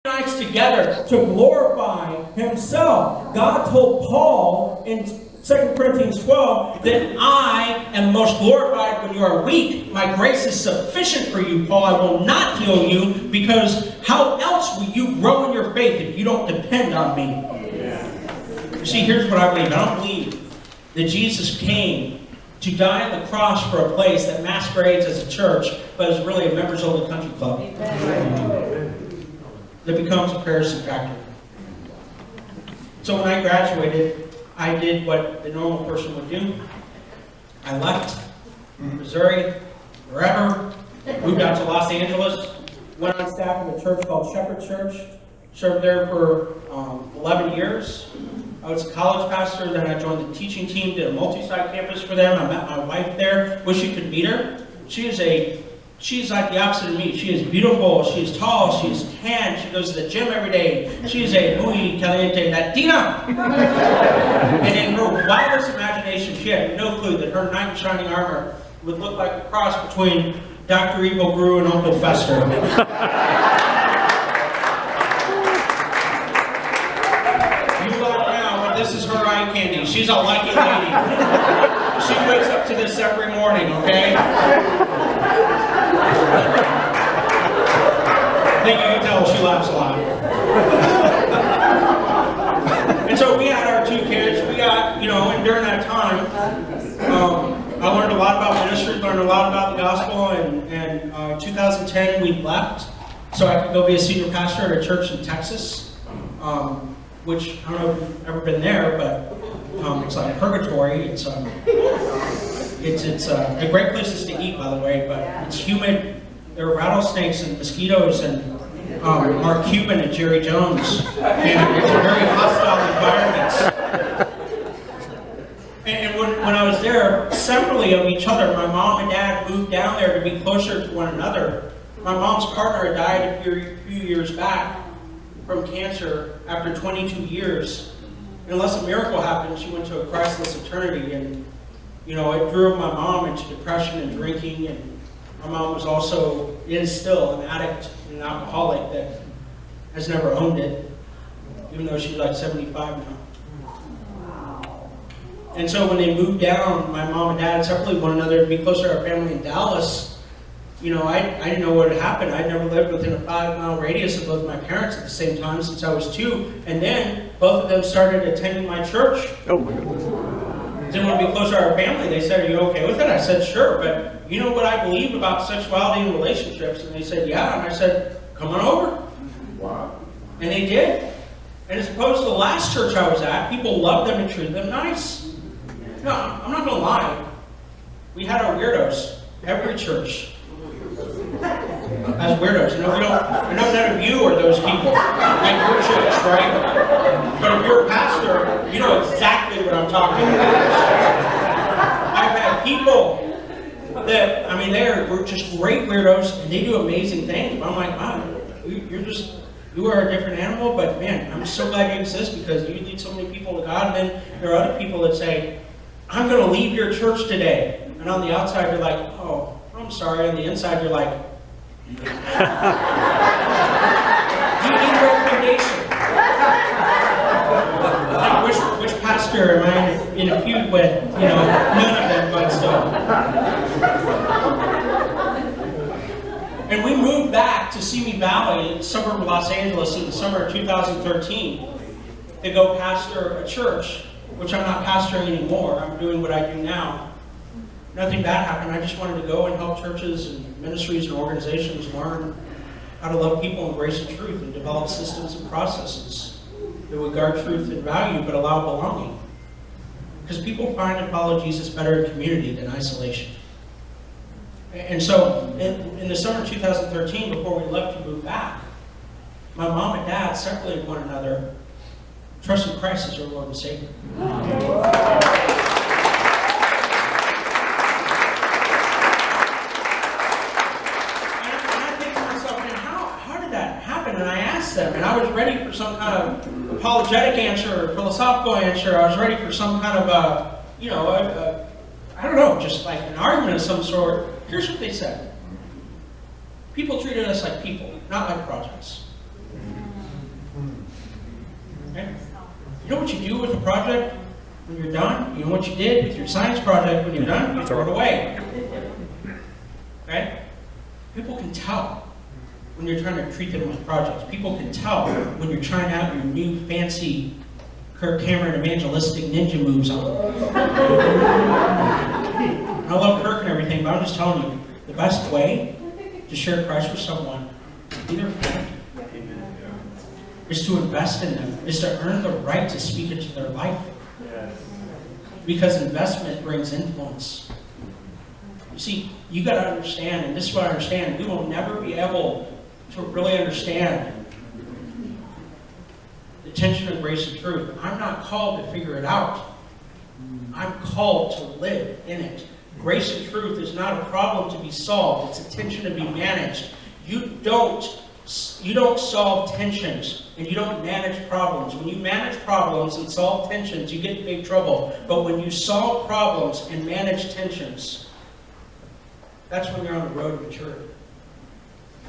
unites together to glorify himself. God told Paul in 2 Corinthians 12 that I am most glorified when you are weak. My grace is sufficient for you, Paul. I will not heal you, because how else will you grow in your faith if you don't depend on me? You see, here's what I believe. I don't believe that Jesus came to die on the cross for a place that masquerades as a church, but is really a members-only country club. That becomes a Pharisee factory. So when I graduated, I did what the normal person would do. I left Missouri, wherever, moved out to Los Angeles, went on staff in a church called Shepherd Church, served there for 11 years. I was a college pastor, then I joined the teaching team, did a multi-site campus for them. I met my wife there. Wish you could meet her. She's like the opposite of me. She is beautiful, she is tall, she is tan, she goes to the gym every day. She is a muy caliente Latina. And in her wildest imagination, she had no clue that her knight in shining armor would look like a cross between Dr. Evil Gru and Uncle Fester. You laugh now, but this is her eye candy. She's a lucky lady. She wakes up to this every morning, okay? I think you can tell she laughs a lot. And so we had our 2 kids. We got, and during that time, I learned a lot about ministry, learned a lot about the gospel, and 2010 we left so I could go be a senior pastor at a church in Texas, which I don't know if you've ever been there, but it's like purgatory. It's a great places to eat, by the way, but it's humid. There are rattlesnakes and mosquitoes and Mark Cuban and Jerry Jones. And it's a very hostile environment. And when I was there, separately of each other, my mom and dad moved down there to be closer to one another. My mom's partner died a few years back from cancer after 22 years. And unless a miracle happened, she went to a Christless eternity. And it drove my mom into depression and drinking, and my mom is still an addict and an alcoholic that has never owned it, even though she's like 75 now. Wow. And so when they moved down, my mom and dad separately one another to be closer to our family in Dallas, I didn't know what had happened. I'd never lived within a 5-mile radius of both my parents at the same time since I was 2, and then both of them started attending my church. Oh my goodness. Didn't want to be closer to our family. They said, "Are you okay with it?" I said, "Sure, but you know what I believe about sexuality and relationships?" And they said, "Yeah." And I said, "Come on over." Wow. And they did. And as opposed to the last church I was at, people loved them and treated them nice. No, I'm not going to lie. We had our weirdos. Every church has weirdos. I know none of you are those people at your church, right? But if you're a pastor, you know exactly what I'm talking about. I've had people that, they're just great weirdos, and they do amazing things. But I'm like, wow, you are a different animal, but man, I'm so glad you exist because you lead so many people to God. And then there are other people that say, "I'm going to leave your church today." And on the outside, you're like, "Oh, I'm sorry." On the inside, you're like, "Do you need a recommendation?" Like, which pastor am I in a feud with? None of them, but still. And we moved back to Simi Valley, a suburb of Los Angeles, in the summer of 2013 to go pastor a church, which I'm not pastoring anymore. I'm doing what I do now. Nothing bad happened. I just wanted to go and help churches and ministries and organizations learn how to love people and grace and truth and develop systems and processes that would guard truth and value but allow belonging. Because people find and follow Jesus better in community than isolation. And so in the summer of 2013, before we left to move back, my mom and dad separated one another, trusting Christ as their Lord and Savior. And I asked them, and I was ready for some kind of apologetic answer, or philosophical answer. I was ready for some kind of I don't know, just like an argument of some sort. Here's what they said. People treated us like people, not like projects. know what you do with a project when you're done? You know what you did with your science project when you're done? You throw it away. Okay? People can tell when you're trying to treat them like projects. People can tell when you're trying out your new fancy Kirk Cameron evangelistic ninja moves on. I love Kirk and everything, but I'm just telling you, the best way to share Christ with someone, either is to invest in them, is to earn the right to speak into their life. Because investment brings influence. You see, you got to understand, and this is what I understand, we will never be able to really understand the tension of grace and truth. I'm not called to figure it out. I'm called to live in it. Grace and truth is not a problem to be solved. It's a tension to be managed. You don't solve tensions, and you don't manage problems. When you manage problems and solve tensions, you get in big trouble. But when you solve problems and manage tensions, that's when you're on the road to maturity.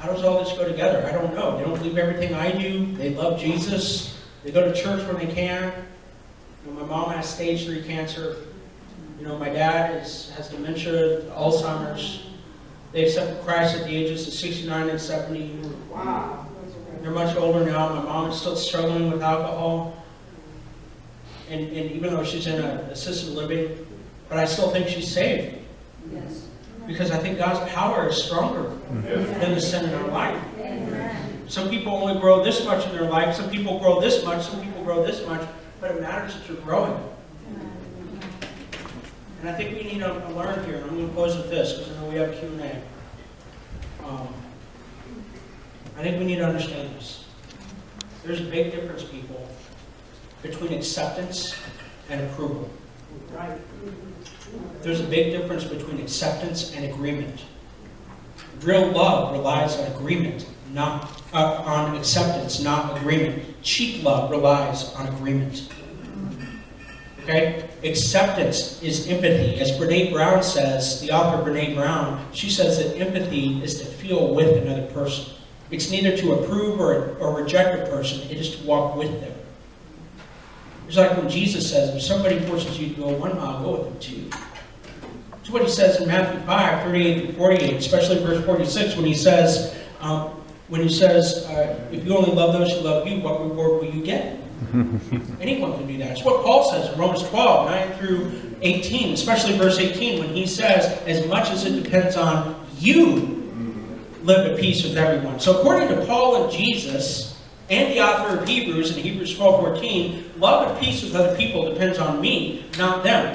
How does all this go together? I don't know. They don't believe everything I do. They love Jesus. They go to church when they can. You know, my mom has stage 3 cancer. You know, my dad has dementia, Alzheimer's. They accepted Christ at the ages of 69 and 70. Wow. They're much older now. My mom is still struggling with alcohol. And even though she's in an assisted living, but I still think she's saved. Yes. Because I think God's power is stronger than the sin in our life. Amen. Some people only grow this much in their life. Some people grow this much. Some people grow this much. But it matters that you're growing. And I think we need to learn here. And I'm going to close with this because I know we have Q&A. I think we need to understand this. There's a big difference, people, between acceptance and approval. Right. There's a big difference between acceptance and agreement. Real love relies on agreement, not on acceptance, not agreement. Cheap love relies on agreement. Okay? Acceptance is empathy. As Brene Brown says, the author Brene Brown, she says that empathy is to feel with another person. It's neither to approve or reject a person, it is to walk with them. It's like when Jesus says, if somebody forces you to go 1 mile, go with them 2. It's what he says in Matthew 5, 38 and 48, especially verse 46, when he says, if you only love those who love you, what reward will you get? Anyone can do that. It's what Paul says in Romans 12, 9 through 18, especially verse 18, when he says, as much as it depends on you, live at peace with everyone. So according to Paul and Jesus, and the author of Hebrews in Hebrews 12:14, love and peace with other people depends on me, not them.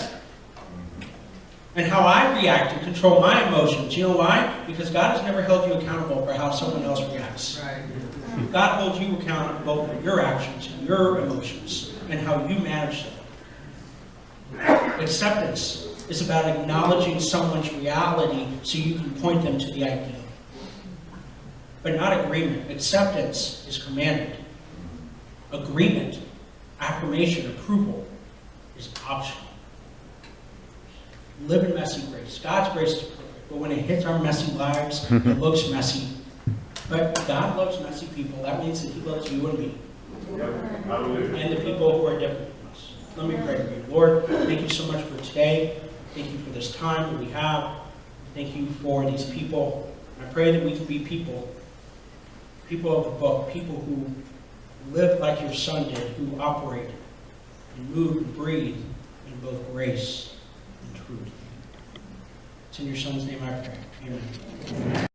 And how I react and control my emotions. You know why? Because God has never held you accountable for how someone else reacts. Right. God holds you accountable for your actions, your emotions, and how you manage them. Acceptance is about acknowledging someone's reality so you can point them to the ideal. But not agreement. Acceptance is commanded. Agreement, affirmation, approval is optional. Live in messy grace. God's grace is perfect, but when it hits our messy lives, it looks messy. But God loves messy people. That means that He loves you and me. And the people who are different from us. Let me pray for you. Lord, thank you so much for today. Thank you for this time that we have. Thank you for these people. I pray that we can be people of the book, people who live like your Son did, who operate and move and breathe in both grace and truth. It's in your Son's name I pray. Amen.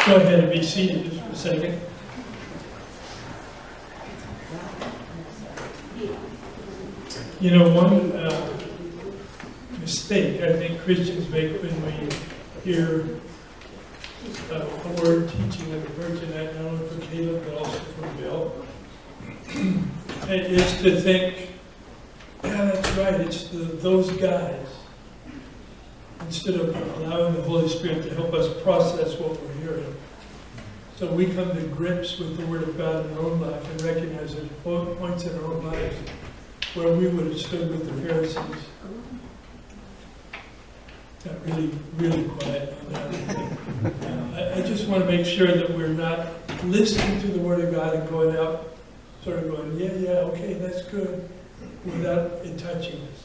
Go ahead and be seated just for a second. You know, one mistake I think Christians make when we hear a word teaching of the Virgin, not only from Caleb but also from Bill, is to think, yeah, that's right, it's those guys. Instead of allowing the Holy Spirit to help us process what we're hearing. So we come to grips with the Word of God in our own life and recognize there's both points in our own lives where we would have stood with the Pharisees. Got really, really quiet on that. I just want to make sure that we're not listening to the Word of God and going out, sort of going, yeah, okay, that's good, without it touching us.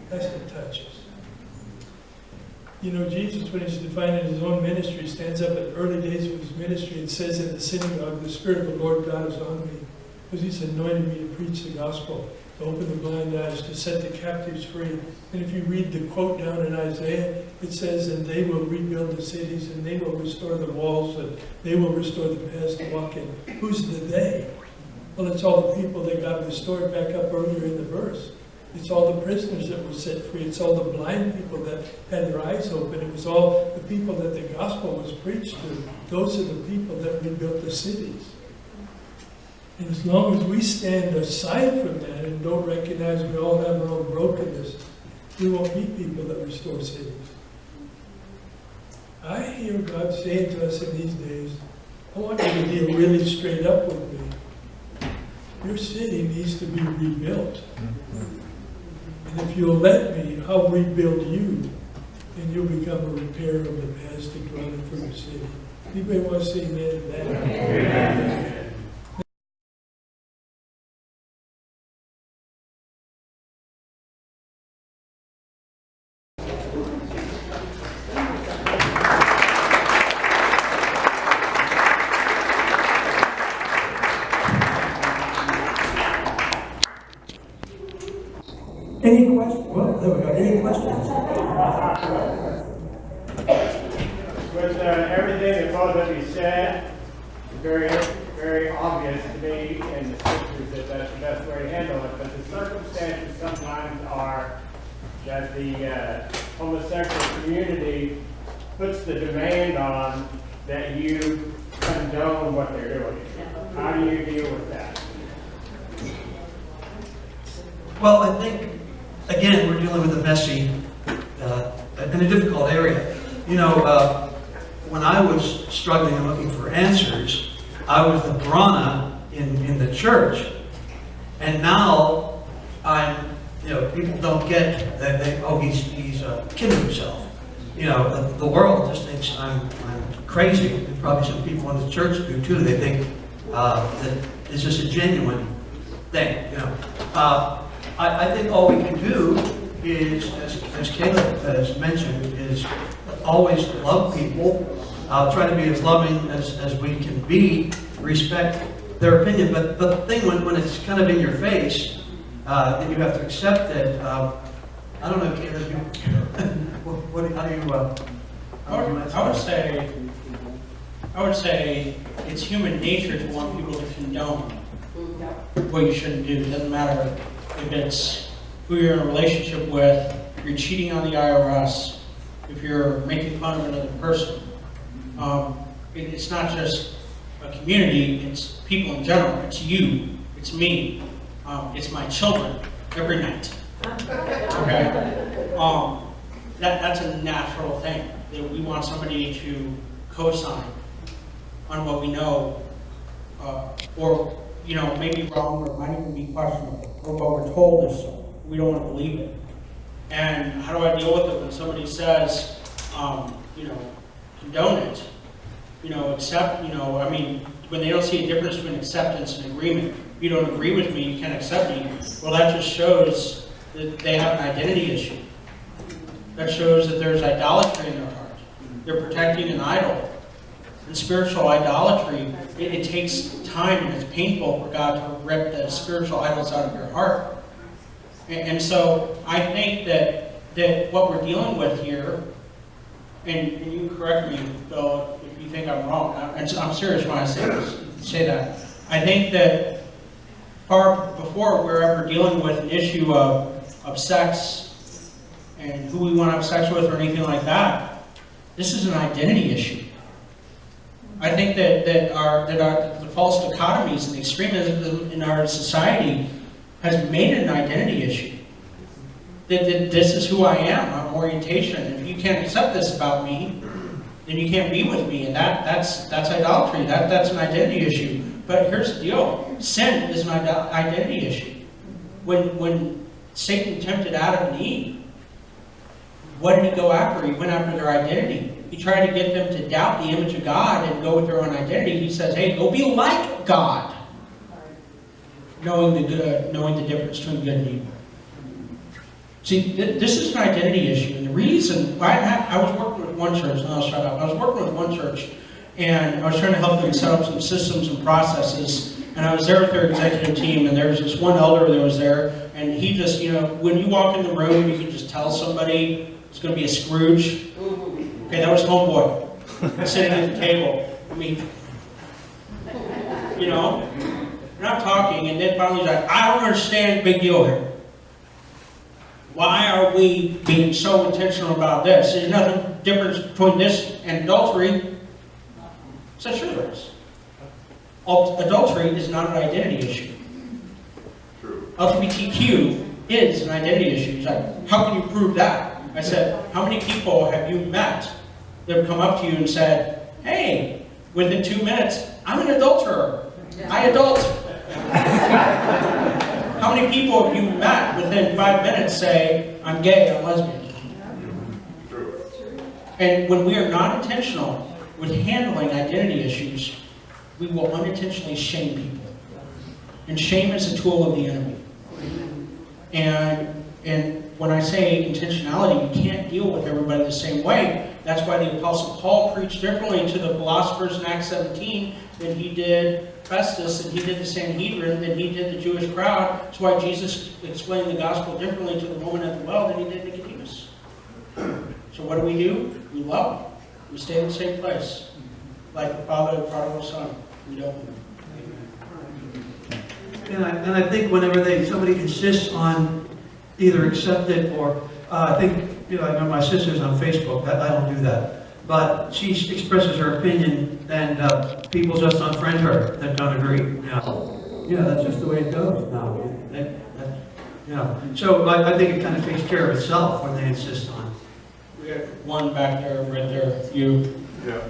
That's what touches. You know, Jesus, when he's defining his own ministry, stands up in the early days of his ministry and says in the synagogue, the Spirit of the Lord God is on me, because he's anointed me to preach the gospel, to open the blind eyes, to set the captives free. And if you read the quote down in Isaiah, it says, and they will rebuild the cities, and they will restore the walls, and they will restore the paths to walk in. Who's the they? Well, it's all the people that got restored back up earlier in the verse. It's all the prisoners that were set free. It's all the blind people that had their eyes open. It was all the people that the gospel was preached to. Those are the people that rebuilt the cities. And as long as we stand aside from that and don't recognize we all have our own brokenness, we won't be people that restore cities. I hear God saying to us in these days, I want you to deal really straight up with me. Your city needs to be rebuilt. And if you'll let me, I'll rebuild you, and you'll become a repairer of the past and dwelling for your city. Anybody want to say amen to that? Amen. Any questions? Well, there we go. Any questions? With everything that both of you said, it's very, very obvious to me in the scriptures that that's the best way to handle it. But the circumstances sometimes are that the homosexual community puts the demand on that you condone what they're doing. How do you deal with that? Well, I think, again, we're dealing with a messy and a difficult area. You know, when I was struggling and looking for answers, I was the brahmana in the church. And now people don't get that he's kidding himself. You know, the world just thinks I'm crazy. And probably some people in the church do too. They think that it's just a genuine thing, you know. I think all we can do is, as Caleb has mentioned, is always love people, try to be as loving as we can be, respect their opinion. But the thing when it's kind of in your face, then you have to accept it. I don't know, Caleb, how do you answer? I would say it's human nature to want people to condone what you shouldn't do. It doesn't matter if it's who you're in a relationship with, if you're cheating on the IRS, if you're making fun of another person. It's not just a community, it's people in general. It's you, it's me, it's my children every night. Okay? That's a natural thing, that we want somebody to co-sign on what we know, or maybe wrong, or might even be questionable, or what we're told is so. We don't want to believe it. And how do I deal with it when somebody says, condone it, accept, when they don't see a difference between acceptance and agreement. If you don't agree with me, you can't accept me. Well, that just shows that they have an identity issue. That shows that there's idolatry in their heart. They're protecting an idol. And spiritual idolatry, it takes time and it's painful for God to rip the spiritual idols out of your heart. And so I think that what we're dealing with here, and you can correct me, Bill, if you think I'm wrong. I'm serious when I say that. I think that far before we're ever dealing with an issue of sex and who we want to have sex with or anything like that, this is an identity issue. I think that the false dichotomies and the extremism in our society has made it an identity issue. That this is who I am, I'm orientation. If you can't accept this about me, then then you can't be with me, and that's idolatry. That's an identity issue. But here's the deal: sin is an identity issue. When Satan tempted Adam and Eve, what did he go after? He went after their identity. He tried to get them to doubt the image of God and go with their own identity. He says, "Hey, go be like God," knowing the difference between good and evil. See, this is an identity issue, and the reason I was working with one church, and I'll shut up. I was working with one church, and I was trying to help them set up some systems and processes. And I was there with their executive team, and there was this one elder that was there, and he just, when you walk in the room, you can just tell somebody it's going to be a Scrooge. Okay, that was homeboy sitting at the table. I mean, we're not talking, and then finally he's like, "I don't understand, big deal here. Why are we being so intentional about this? There's nothing difference between this and adultery." I said, "Sure there is. Adultery is not an identity issue. True. LGBTQ is an identity issue." He's like, "How can you prove that?" I said, "How many people have you met that have come up to you and said, 'Hey, within 2 minutes, I'm an adulterer. I adult.'" How many people have you met within 5 minutes say, "I'm gay, I'm lesbian"? True. And when we are not intentional with handling identity issues, we will unintentionally shame people. And shame is a tool of the enemy. And when I say intentionality, you can't deal with everybody the same way. That's why the Apostle Paul preached differently to the philosophers in Acts 17 than he did Festus, and he did the Sanhedrin, than he did the Jewish crowd. That's why Jesus explained the gospel differently to the woman at the well than he did Nicodemus. So what do? We love. We stay in the same place. Like the father of the prodigal son. We don't. And I think whenever somebody insists on either accept it or, I think, I know my sister's on Facebook, I don't do that. But she expresses her opinion, and people just unfriend her that don't agree. Yeah, that's just the way it goes now. So I think it kind of takes care of itself when they insist on it. We got one back there, right there. You. Yeah.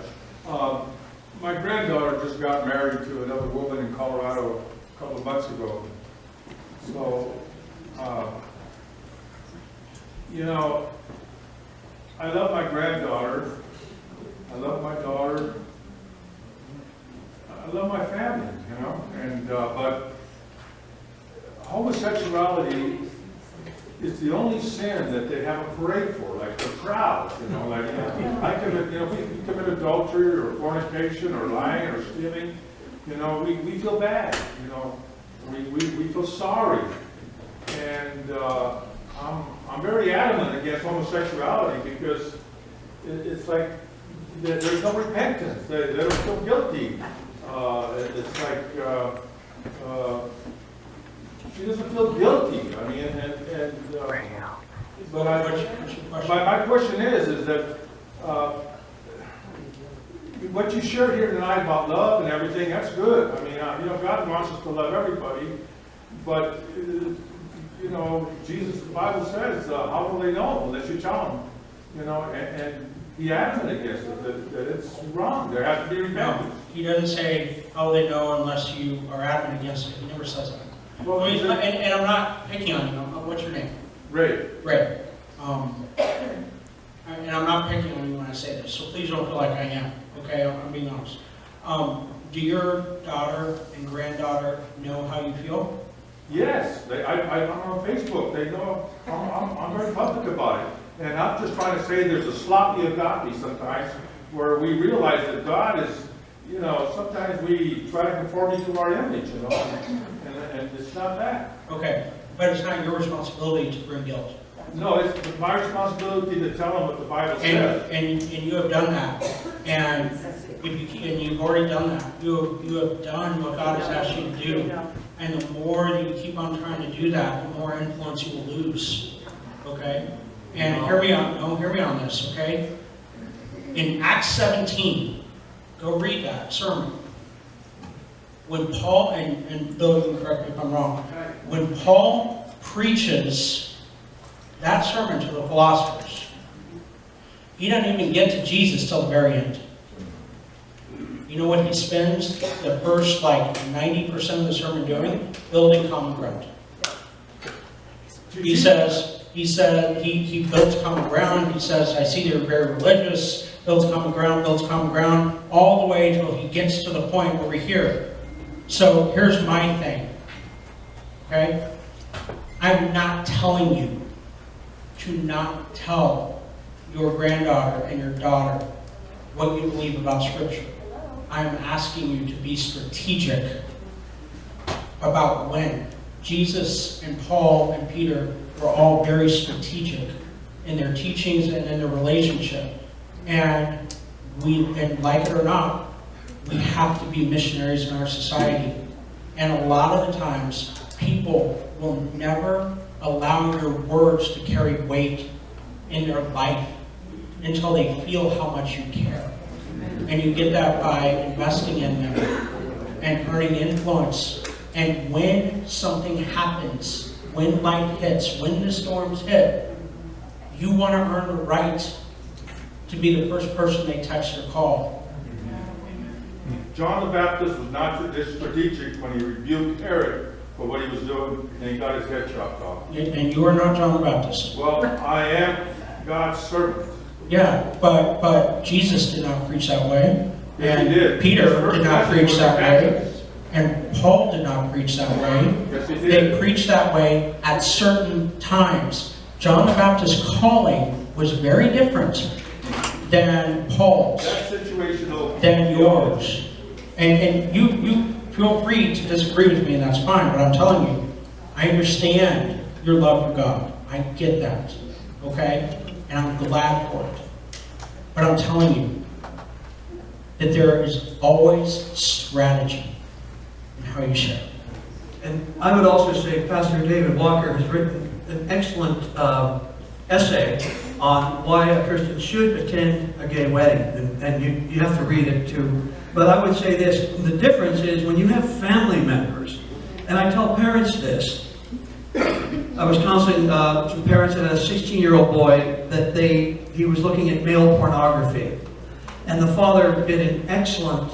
My granddaughter just got married to another woman in Colorado a couple of months ago. So, I love my granddaughter. I love my daughter. I love my family, and but homosexuality is the only sin that they have a parade for, like they're proud, like I commit, we commit adultery or fornication or lying or stealing, we feel bad, we feel sorry, and I'm very adamant against homosexuality because it's like there's no repentance. They don't feel guilty. It's like she doesn't feel guilty. I mean, but my question is that what you shared here tonight about love and everything, that's good. I mean, God wants us to love everybody, but Jesus, the Bible says, how will they know unless you tell them? And be adamant against it, that it's wrong. There has to be repentance. No, he doesn't say how will they know unless you are adamant against it. He never says that. Well, and I'm not picking on you. What's your name? Ray. Ray. And I'm not picking on you when I say this, so please don't feel like I am. Okay, I'm being honest. Do your daughter and granddaughter know how you feel? Yes, I'm on Facebook. They know I'm very public about it. And I'm just trying to say there's a sloppy agape sometimes where we realize that God is, sometimes we try to conform you to our image, and it's not that. Okay, but it's not your responsibility to bring guilt. No, it's my responsibility to tell them what the Bible says. And you have done that. And you've already done that. You have done what God has asked you to do. And the more that you keep on trying to do that, the more influence you will lose. Okay? And hear me on this, okay? In Acts 17, go read that sermon. When Paul, and Bill, you can correct me if I'm wrong, when Paul preaches that sermon to the philosophers, He doesn't even get to Jesus till the very end. You know what he spends the first like 90% of the sermon doing? Building common ground. He builds common ground. He says, I see they're very religious, builds common ground, all the way until he gets to the point over here. So here's my thing, okay? I'm not telling you to not tell your granddaughter and your daughter what you believe about Scripture. I'm asking you to be strategic about when. Jesus and Paul and Peter were all very strategic in their teachings and in their relationship. And like it or not, we have to be missionaries in our society. And a lot of the times, people will never allow your words to carry weight in their life until they feel how much you care. And you get that by investing in them and earning influence. And when something happens, when life hits, when the storms hit, you want to earn the right to be the first person they text or call. John the Baptist was not strategic when he rebuked Herod for what he was doing, and he got his head chopped off. And you are not John the Baptist. Well, I am God's servant. Yeah, but Jesus did not preach that way. Yes, And he did. Peter did not preach that way. Baptist. And Paul did not preach that way. Yes, he They did. preached that way at certain times. John the Baptist's calling was very different than Paul's, That situational. than yours. And you feel free to disagree with me, and that's fine, but I'm telling you, I understand your love for God. I get that, okay? And I'm glad for it. But I'm telling you that there is always strategy in how you share. And I would also say Pastor David Walker has written an excellent essay on why a Christian should attend a gay wedding. And you have to read it too. But I would say this, the difference is when you have family members, and I tell parents this, I was counseling some parents that had a 16-year-old boy that he was looking at male pornography. And the father did an excellent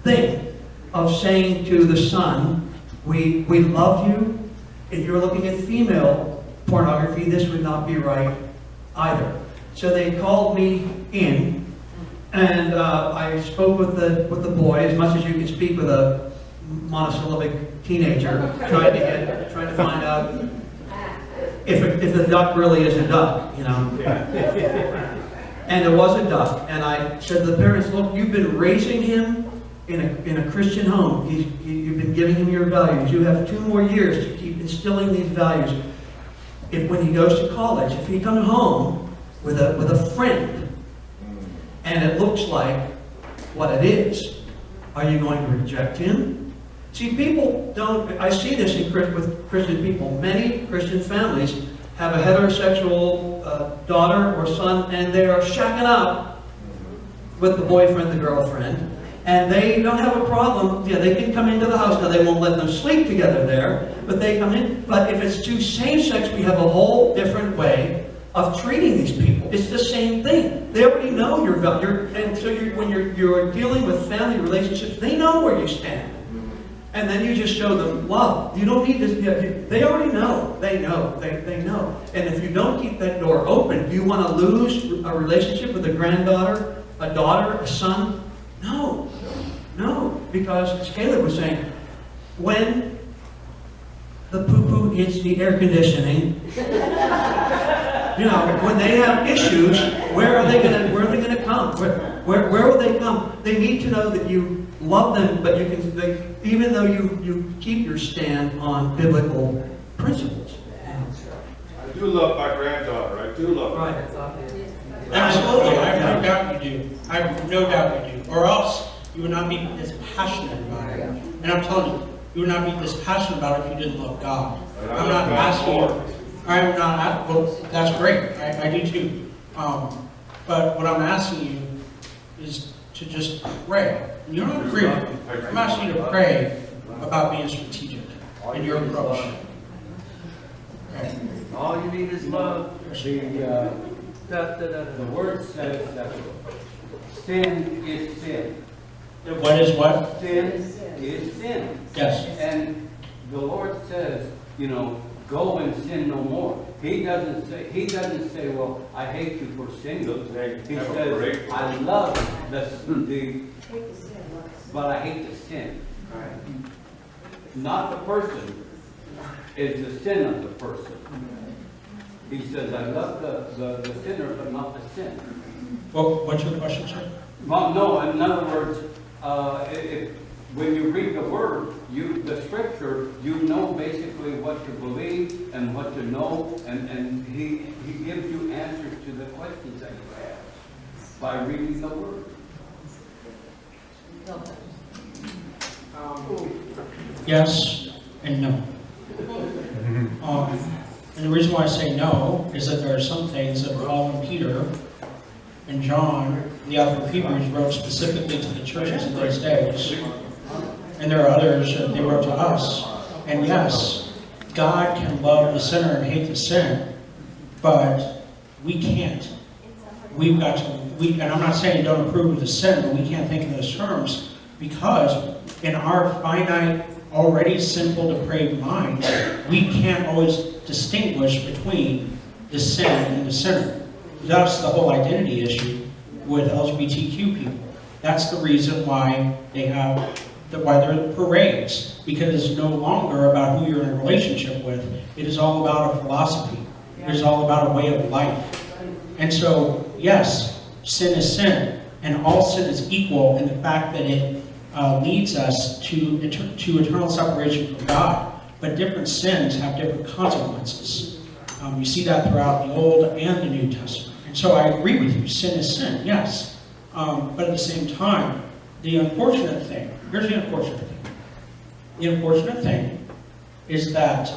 thing of saying to the son, we love you. If you're looking at female pornography, this would not be right either. So they called me in, and I spoke with the boy as much as you can speak with a monosyllabic teenager, trying to find out if the duck really is a duck, you know. And it was a duck. And I said to the parents, look, you've been raising him in a Christian home. You've been giving him your values. You have 2 more years to keep instilling these values. When he goes to college, if he comes home with a friend, and it looks like what it is, are you going to reject him? See, people don't, I see this with Christian people. Many Christian families have a heterosexual daughter or son, and they are shacking up with the boyfriend, the girlfriend, and they don't have a problem. Yeah, they can come into the house. Now, they won't let them sleep together there, but they come in. But if it's two same-sex, we have a whole different way of treating these people. It's the same thing. They already know your value, and so when you're dealing with family relationships, they know where you stand. And then you just show them love. You don't need this. They already know. They know. They know. And if you don't keep that door open, do you want to lose a relationship with a granddaughter, a daughter, a son? No. No. Because, as Caleb was saying, when the poo-poo hits the air conditioning, you know, when they have issues, where are they going to come? Where will they come? They need to know that you love them, but even though you keep your stand on biblical principles. I do love my granddaughter. I do love her. Right. Absolutely, I have no doubt you do. I have no doubt you do. Or else you would not be this passionate about it. And I'm telling you, you would not be this passionate about it if you didn't love God. I'm not asking you. I'm not. Well, that's great. I do too. But what I'm asking you is to just pray. You don't agree with me. I'm asking you to pray about being strategic in your approach. Okay. All you need is love. The word says that sin is sin. What is what? Sin is sin. Yes. And the Lord says, go and sin no more. He doesn't say, well, I hate you for sinning. He says, I love but I hate the sin. Not the person, it's the sin of the person. He says, I love the sinner, but not the sin. Well, what's your question, sir? Well, no, in other words, when you read the word, the scripture, you know basically what to believe and what to know, and he gives you answers to the questions that you have by reading the word. Yes and no. And the reason why I say no is that there are some things that Paul and Peter and John, the author of Hebrews, wrote specifically to the churches in those days. And there are others that they wrote to us. And yes, God can love the sinner and hate the sin, but we can't. We've got to, and I'm not saying don't approve of the sin, but we can't think in those terms, because in our finite, already sinful, depraved minds, we can't always distinguish between the sin and the sinner. Thus, the whole identity issue with LGBTQ people. That's the reason why they have, why there are parades, because it's no longer about who you're in a relationship with. It is all about a philosophy. It is all about a way of life. And so, yes, sin is sin, and all sin is equal in the fact that it leads us to eternal separation from God. But different sins have different consequences. You see that throughout the Old and the New Testament. And so I agree with you, sin is sin, yes. But at the same time, the unfortunate thing, here's the unfortunate thing. The unfortunate thing is that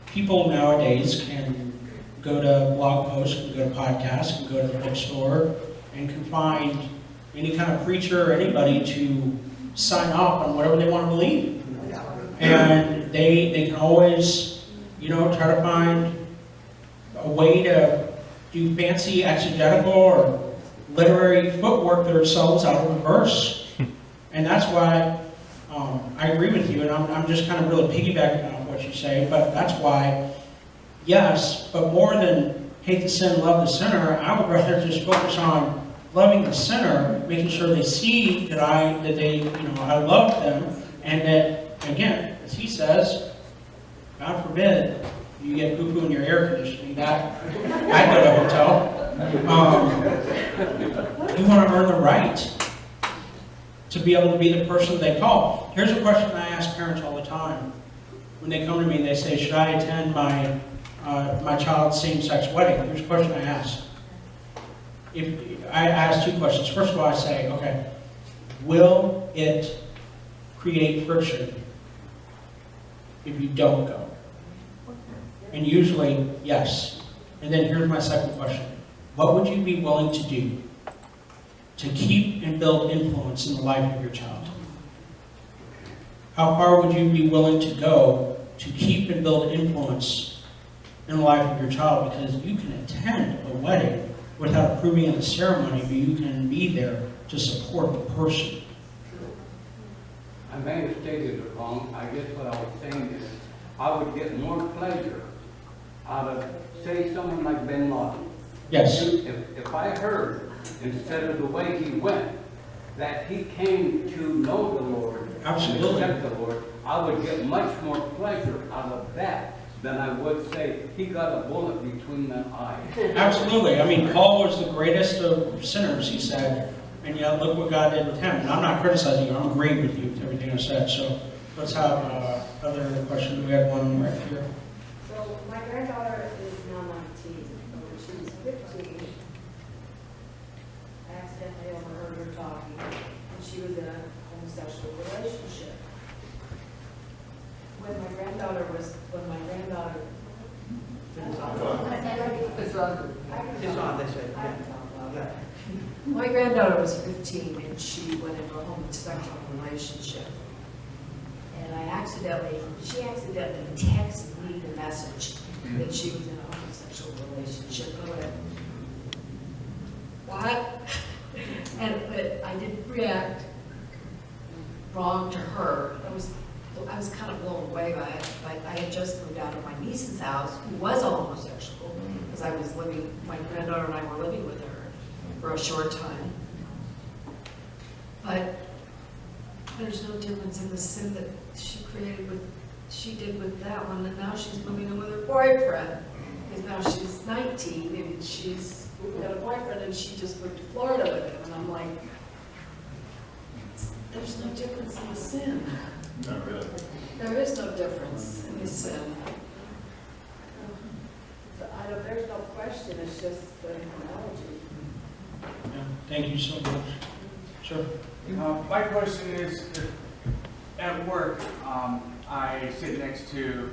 people nowadays can go to blog posts, can go to podcasts, can go to the bookstore, and can find any kind of preacher or anybody to sign off on whatever they want to believe. And they can always, try to find a way to do fancy exegetical or literary footwork themselves out of a verse. And that's why I agree with you, and I'm just kind of really piggybacking on what you say, but that's why, yes, but more than hate the sin, love the sinner, I would rather just focus on loving the sinner, making sure they see that I love them, and that, again, as he says, God forbid you get poo-poo in your air conditioning. I go to a hotel. You want to earn the right to be able to be the person they call. Here's a question I ask parents all the time. When they come to me and they say, should I attend my child's same-sex wedding? Here's a question I ask. I ask two questions. First of all, I say, okay, will it create friction if you don't go? And usually, yes. And then here's my second question. What would you be willing to do to keep and build influence in the life of your child? How far would you be willing to go to keep and build influence in the life of your child? Because you can attend a wedding without approving of the ceremony, but you can be there to support the person. I may have stated it wrong. I guess what I was saying is I would get more pleasure out of, say, someone like Ben Laden. Yes. If I heard, instead of the way he went, that he came to know the Lord, absolutely, and accept the Lord, I would get much more pleasure out of that than I would say he got a bullet between the eyes. Absolutely. I mean, Paul was the greatest of sinners, he said, and yet look what God did with him. And I'm not criticizing you, I'm agreeing with you with everything I said. So let's have other questions. We had one right here. So my granddaughter is now 19. When she was 15, I accidentally overheard her talking, and she was in a homosexual relationship. When my granddaughter my granddaughter was 15 and she went into a homosexual relationship. And she accidentally texted me the message that she was in a homosexual sexual relationship. I went, what? But I didn't react wrong to her. I was kind of blown away by it. I had just moved out of my niece's house, who was a homosexual, because I was living, my granddaughter and I were living with her for a short time. But there's no difference in the sin that she did with that one, and now she's moving in with her boyfriend. Because now she's 19 and she's got a boyfriend and she just moved to Florida with him. And I'm like, there's no difference in the sin. Not really. There is no difference in the sin. There's no question, it's just the analogy. Yeah, thank you so much. Sure. My question is, if at work, I sit next to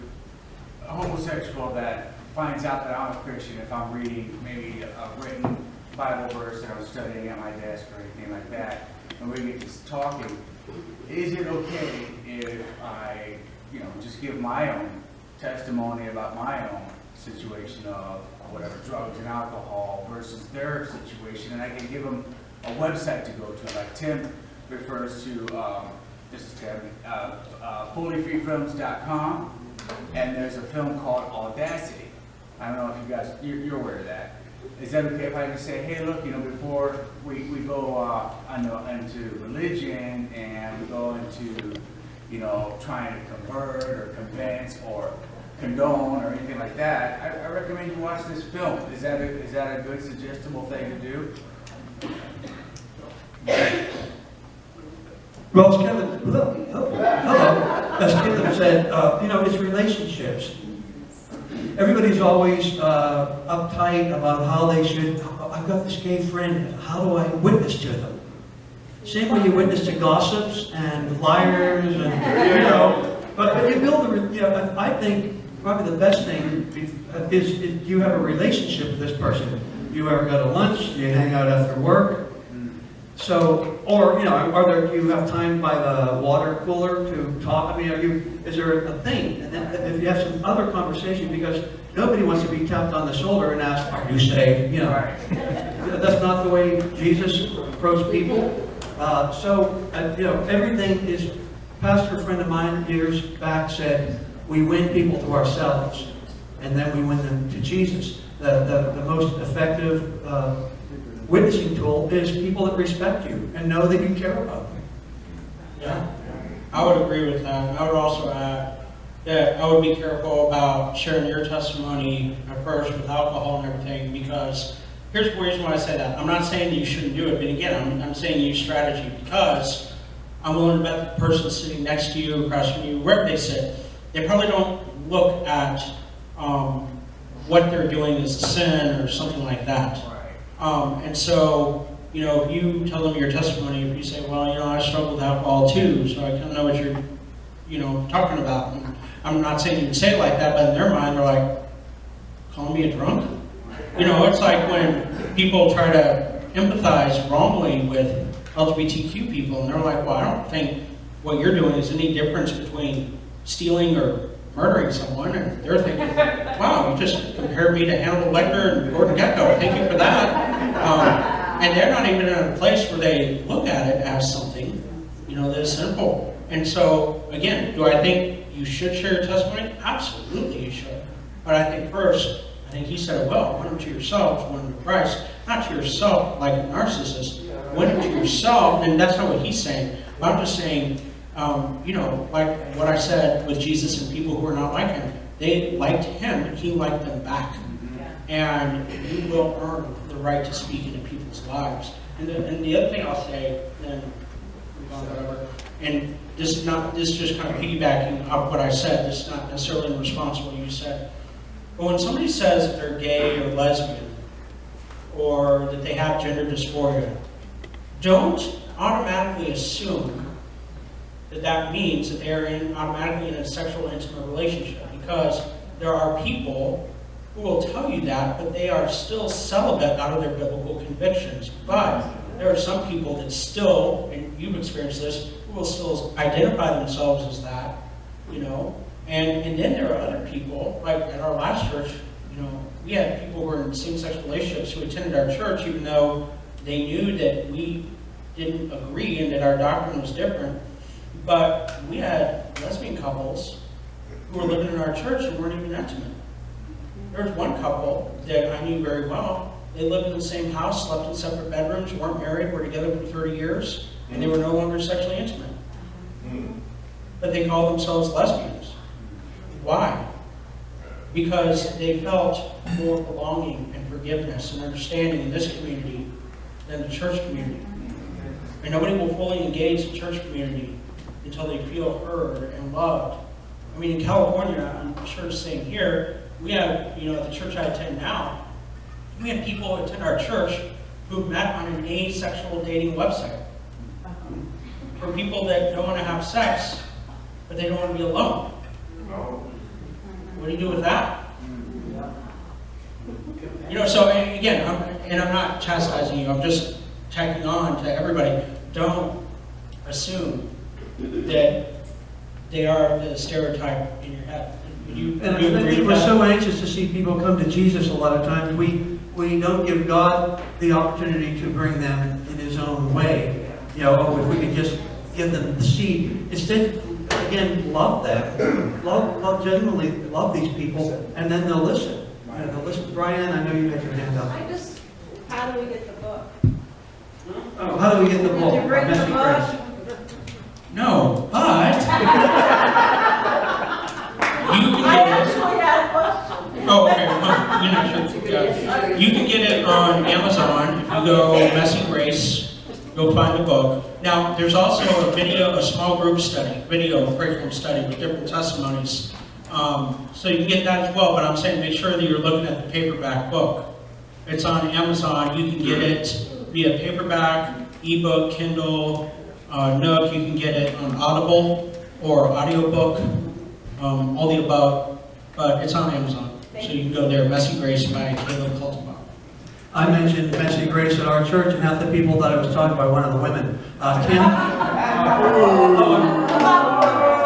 a homosexual that finds out that I'm a Christian if I'm reading maybe a written Bible verse that I'm studying at my desk or anything like that, and we get to talking, is it okay if I, just give my own testimony about my own situation of whatever, drugs and alcohol versus their situation, and I can give them a website to go to, like Tim refers to, this is Tim, fullyfreefilms.com, and there's a film called Audacity. I don't know if you guys, you're aware of that. Is that okay if I just say, hey, look, before we go into religion and we go into, trying to convert or convince or condone or anything like that, I recommend you watch this film. Is that a good suggestible thing to do? Well, as Kevin, hello. As Kevin said, it's relationships. Everybody's always uptight about how they should. I've got this gay friend. How do I witness to them? Same way you witness to gossips and liars, and But you build I think probably the best thing is you have a relationship with this person. You ever go to lunch? You hang out after work. So, or do you have time by the water cooler to talk? I mean, is there a thing? And then if you have some other conversation, because nobody wants to be tapped on the shoulder and asked, "Are you saved?" That's not the way Jesus approached people. Everything is. Pastor friend of mine years back said, "We win people to ourselves, and then we win them to Jesus." The most effective witnessing tool is people that respect you and know that you care about them. Yeah, I would agree with that. I would also add that I would be careful about sharing your testimony at first with alcohol and everything, because here's the reason why I say that. I'm not saying that you shouldn't do it, but again, I'm saying use strategy, because I'm willing to bet the person sitting next to you, across from you, wherever they sit, they probably don't look at what they're doing as a sin or something like that. And so, if you tell them your testimony, if you say, well, I struggle with alcohol too, so I kind of know what you're, talking about. And I'm not saying you would say it like that, but in their mind, they're like, calling me a drunk? It's like when people try to empathize wrongly with LGBTQ people, and they're like, well, I don't think what you're doing is any difference between stealing or murdering someone, and they're thinking, wow, you just compared me to Hannibal Lecter and Gordon Gekko, thank you for that. And they're not even in a place where they look at it as something, that is sinful. And so, again, do I think you should share your testimony? Absolutely you should. But I think first, he said it well, win them to yourself, win them to Christ. Not to yourself like a narcissist, win them to yourself, and that's not what he's saying. But I'm just saying, like what I said with Jesus and people who are not like him, they liked him, and he liked them back. And you will earn the right to speak into people's lives. And the other thing I'll say, then move on, whatever, and this is just kind of piggybacking off what I said, this is not necessarily in response to what you said. But when somebody says that they're gay or lesbian, or that they have gender dysphoria, don't automatically assume that means that they're automatically in a sexual intimate relationship, because there are people who will tell you that, but they are still celibate out of their biblical convictions. But there are some people that still, and you've experienced this, who will still identify themselves as that, And then there are other people, like at our last church, we had people who were in same-sex relationships who attended our church even though they knew that we didn't agree and that our doctrine was different. But we had lesbian couples who were living in our church and weren't even intimate. There was one couple that I knew very well. They lived in the same house, slept in separate bedrooms, weren't married, were together for 30 years, and they were no longer sexually intimate. But they called themselves lesbians. Why? Because they felt more belonging and forgiveness and understanding in this community than the church community. And nobody will fully engage the church community until they feel heard and loved. I mean, in California, I'm sure it's the same here, we have, at the church I attend now, we have people who attend our church who met on an asexual dating website. For people that don't want to have sex, but they don't want to be alone. What do you do with that? So again, I'm not chastising you, I'm just tacking on to everybody. Don't assume that they are the stereotype in your head. And I think we're so anxious to see people come to Jesus a lot of times. We don't give God the opportunity to bring them in His own way. If we could just give them the seed. Instead, again, love them. Genuinely love these people, and then they'll listen. They'll listen. Brian, I know you had your hand up. How do we get the book? Oh, how do we get the book? Did you bring the Messy book? Grace. No, but you can I get it. actually had a question. Oh, okay. Well, you're not sure. Yeah. You can get it on Amazon. If you go Messy Grace, you'll find the book. Now, there's also a small group study, curriculum study with different testimonies. So you can get that as well, but I'm saying make sure that you're looking at the paperback book. It's on Amazon. You can get it via paperback, ebook, Kindle, Nook. You can get it on Audible or audiobook, all the above, but it's on Amazon. So you can go there, Messy Grace by Caleb Cultivar. I mentioned Messy Grace at our church, and half the people thought I was talking by one of the women. Tim?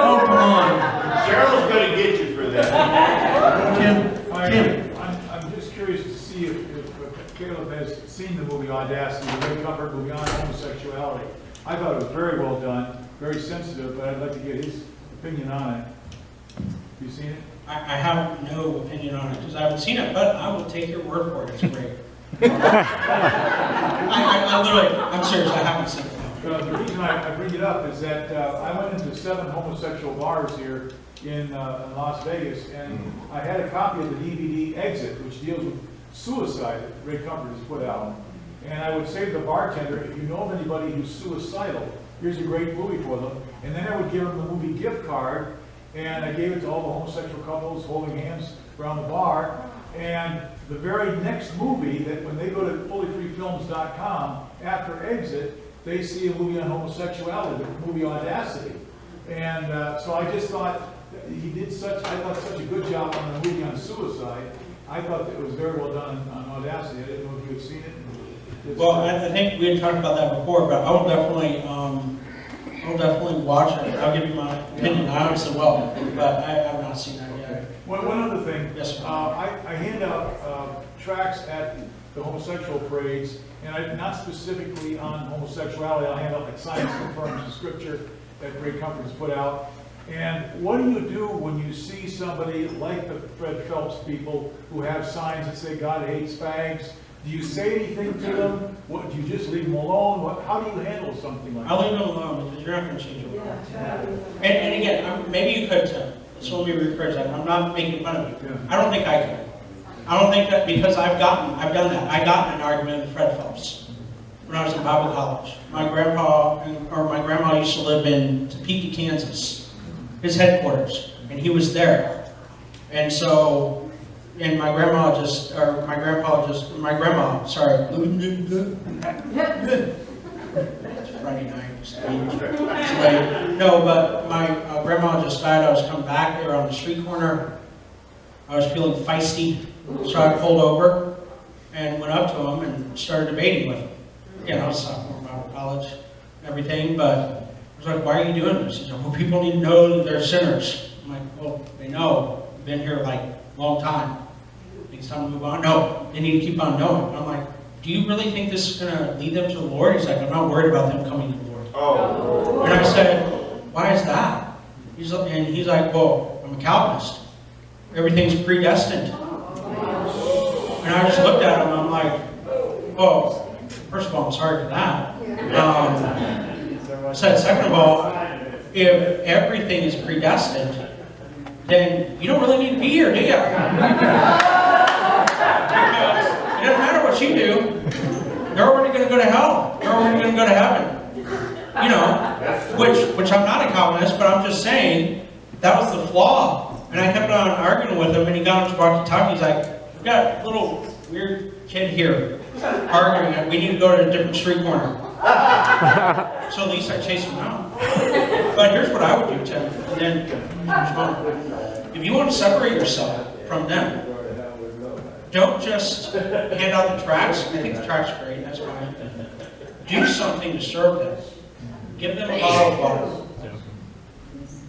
Oh, come on. Cheryl's gonna get you for that. Tim? I'm just curious to see if Caleb has seen the movie Audacity, the Ray Comfort movie on homosexuality. I thought it was very well done, very sensitive, but I'd like to get his opinion on it. Have you seen it? I have no opinion on it because I haven't seen it, but I will take your word for it. It's great. I'm serious, I haven't seen it. The reason I bring it up is that I went into 7 homosexual bars here in Las Vegas, and I had a copy of the DVD Exit, which deals with suicide that Ray Comfort has put out. And I would say to the bartender, if you know of anybody who's suicidal, here's a great movie for them. And then I would give them the movie gift card, and I gave it to all the homosexual couples holding hands around the bar. And the very next movie, that when they go to fullyfreefilms.com, after Exit, they see a movie on homosexuality, the movie Audacity. And so I just thought he did such a good job on the movie on suicide. I thought that it was very well done on Audacity. I didn't know if you had seen it. Well, I think we had talked about that before, but I will definitely watch it. I'll give you my opinion. I obviously will, but I have not seen that yet. One other thing. Yes, sir. I hand out tracts at the homosexual parades, and not specifically on homosexuality. I hand out like Science Confirms the Scripture that Ray Comfort has put out. And what do you do when you see somebody like the Fred Phelps people who have signs that say God hates fags? Do you say anything to them? Do you just leave them alone? How do you handle something like that? I'll leave them alone because you're not going to change your mind. And again, maybe you could too. So let me rephrase that. I'm not making fun of you. Yeah. I don't think I can. I don't think that because I've done that. I got in an argument with Fred Phelps when I was in Bible college. My grandma used to live in Topeka, Kansas, his headquarters, and he was there. And so, and my grandma, sorry. It's Friday night. It's late. No, but my grandma just died. I was coming back there on the street corner. I was feeling feisty, so I pulled over and went up to him and started debating with him. Again, I was a sophomore in Bible college and everything, but I was like, why are you doing this? He said, well, people need to know that they're sinners. I'm like, well, they know. I've been here like a long time. Think it's time to move on? No, they need to keep on knowing. I'm like, do you really think this is going to lead them to the Lord? He's like, I'm not worried about them coming to the Lord. Oh. And I said, why is that? He's like, well, I'm a Calvinist. Everything's predestined. And I just looked at him and I'm like, well, first of all, I'm sorry for that. I said, second of all, if everything is predestined, then you don't really need to be here, do you? Because it doesn't matter what you do. They're already going to go to hell. They're already going to go to heaven. You know, which I'm not a Calvinist, but I'm just saying that was the flaw. And I kept on arguing with him, and he got him to walkie-talkie. He's like, we've got a little weird kid here arguing. We need to go to a different street corner. So at least I chased him out. But here's what I would do, Tim. And then, if you want to separate yourself from them, don't just hand out the tracts. I think the tracts are great, that's fine. Do something to serve them. Give them a bottle of water.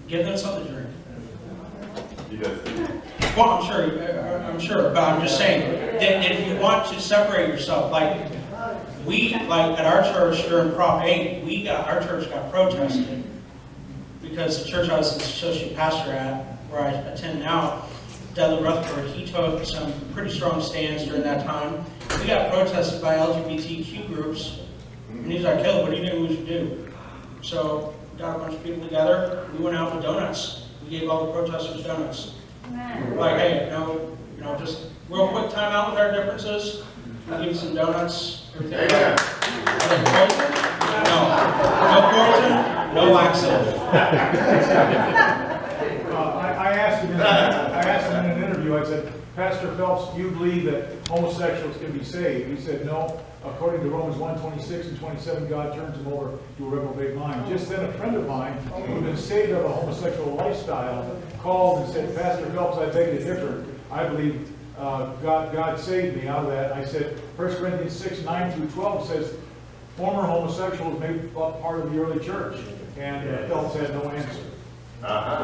Give them something to drink. Well, I'm sure, but I'm just saying that if you want to separate yourself, like at our church during Prop 8, our church got protested because the church I was an associate pastor at, where I attend now, Dudley Rutherford, he took some pretty strong stands during that time. We got protested by LGBTQ groups, and he's like, Caleb, what do you think we should do? So we got a bunch of people together. We went out with donuts. We gave all the protesters donuts. Like, hey, just real quick time out with our differences. We'll give you some donuts. Everything. Poison? No poison, no laxative. I asked him in an interview, I said, Pastor Phelps, do you believe that homosexuals can be saved? He said, no. According to Romans 1:26 and 27, God turns them over to a reprobate mind. Just then a friend of mine who'd been saved of a homosexual lifestyle called and said, Pastor Phelps, I beg to differ. I believe God saved me out of that. I said, 1 Corinthians 6:9-12 says, former homosexuals made up part of the early church. And Phelps had no answer.